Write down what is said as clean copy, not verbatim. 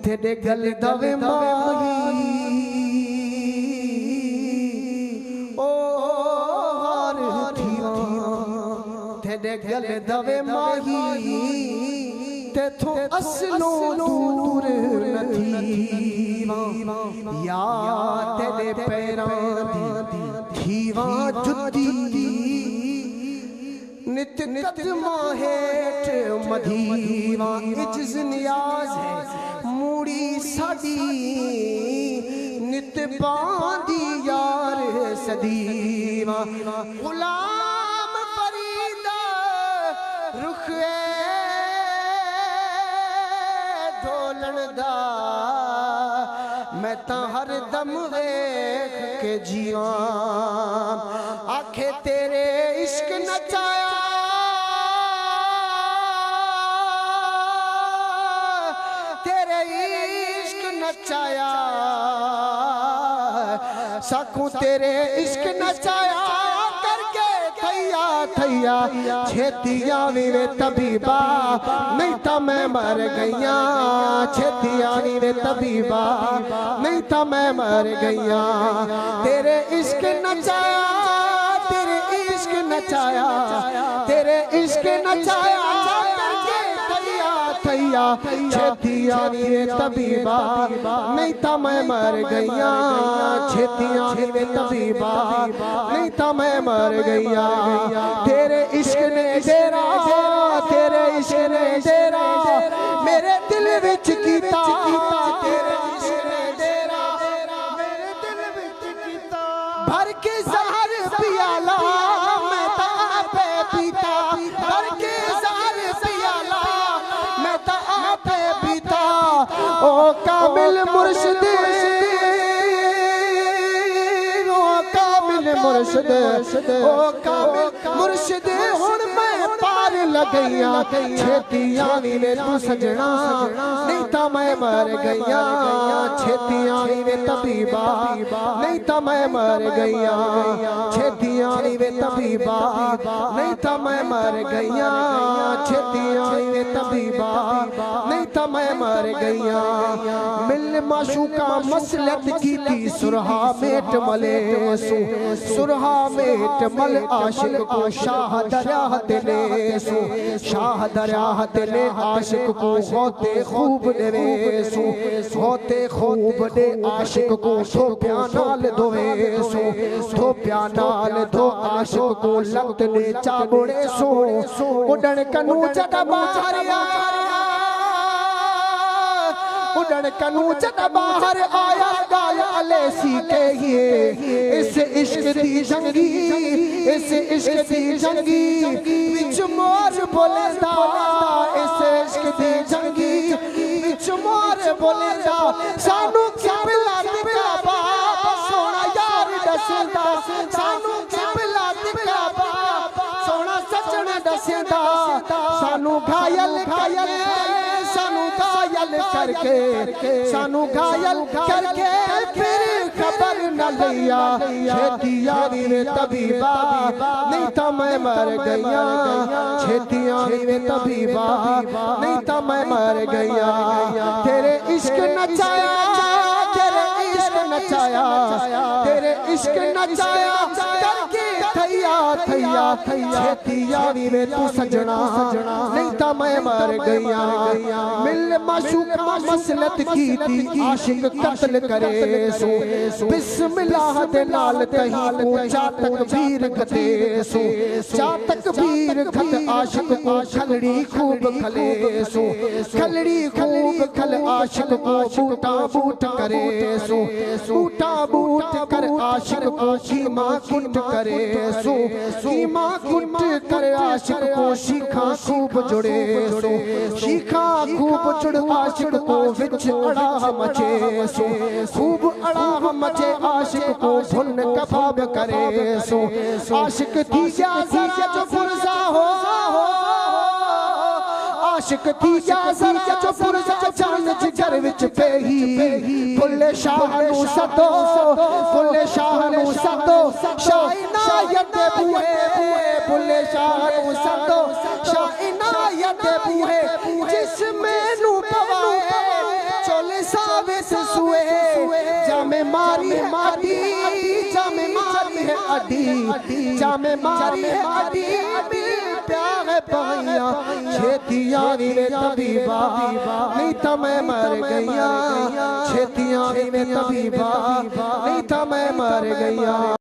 तेरे गल दवे माही ओ हार थीवा तेरे गल दवे माही तेथों असलों दूर नथीवा या तेरे पैरां दी थीवा जुदी नित नित माहेट मधीवा इज्ज नियाज है मूड़ी साडी नित बांदी यार सदीवा गुलाम फरीदा रुख ढोलन दा मैं तां हर दम वेख के जीवा आखे तेरे इश्क नचाया नचाया साकू तेरे इश्क नचाया करके थैया थैया छेतिया वे तबीबा नहीं तो मैं मर गईया छेतिया वे तबीबा नहीं तो मैं मर गईया तेरे इश्क नचाया तेरे इश्क नचाया तेरे इश्क नचाया थैया छेतिया वे तबीबा नहीं तो मैं मर गईया छेतिया वे तबीबा नहीं तो मैं मर गईया तेरे इश्क ने डेरा तेरे इश्क ने डेरा मेरे दिल विच कीता तेरे इश्क ने डेरा मेरे दिल विच कीता भर के जहर पियाला मैं तां आपे पीता भर के जहर पियाला ओ कामिल मुर्शिद ओ कामिल मुर्शिद ओ कामिल मुर्शिद हुण मैं पार लगैया छेतिया वे तू सजना नहीं तो मैं मर गईया छेतिया वे तबीबा नहीं तो मैं मर गईया छेतिया वे तबीबा नहीं तो मैं मर गईया छेतिया वे तबीबा नहीं तो मैं मर गईया मिल माशूका मसलत की थी सुरहा मेट मले सुरहा मेट मल आशिक को शाह दरिया दिले शाह दरिया दिले आशिक को होते खूब देवे होते खूब दे आशिक को थोप्या नाल दोवे थोप्या नाल दो आशिक को लत ने चाबड़े उड़न कनू जद बाहरिया उड़न कनू जद बाहर आया गाया लेसी के ये इस इश्क दी जंगी इस इश्क दी जंगी विच मोर बोलेंदा इस इश्क दी जंगी विच मोर बोलेंदा सानू किबला दिखा बाप सोना यार दसदा सानू किबला दिखा बाप सोना सजन दसदा सानू घायल घायल सानू घायल करके सानू घायल करके फिर खबर न लिया छेतिया वे तबीबा नहीं तो मैं मर गईया छेतिया वे तबीबा नहीं तो मैं मर गईया तेरे इश्क नचाया तेरे इश्क नचाया तेरे इश्क नचाया करके थैया थैया छेतिया वे तू सजना नहीं तो मैं मर गईया मिल माशूका मसलत की थी आशिक कत्ल करे बिस्मिल्लाह दे नाल कहीं को चातक वीर खते चातक वीर खत आशिक को खलड़ी खूब खले खलड़ी खूब खल आशिक को बूटा बूट करे बूटा बूट कर आशिक को कीमा कुट करे कीमा कुट कर आशिक को शिखा खूब जुड़े शिखा खूब जुड़ आशिक को विच अड़ा मचे खूब अड़ा मचे आशिक को भुन कबाब करे आशिक थी जा जो पुरजा हो आशिक थी जा जो पुरजा जान जिगर विच पेही फुल्ले शाह नु सतो फुल्ले शाह नु सतो शाइनायत बुए फुल्ले शाह नु सतो शाइनायत बुए जिस मैनू पवाए चोले सावे से सुए जामे मारी है अडी जामे मारी है अडी जामे मारी है अडी प्यार पाया छेतियां में तबीबा नहीं तो मैं मर गया छेतियां में तबीबा नहीं तो मैं मर गया।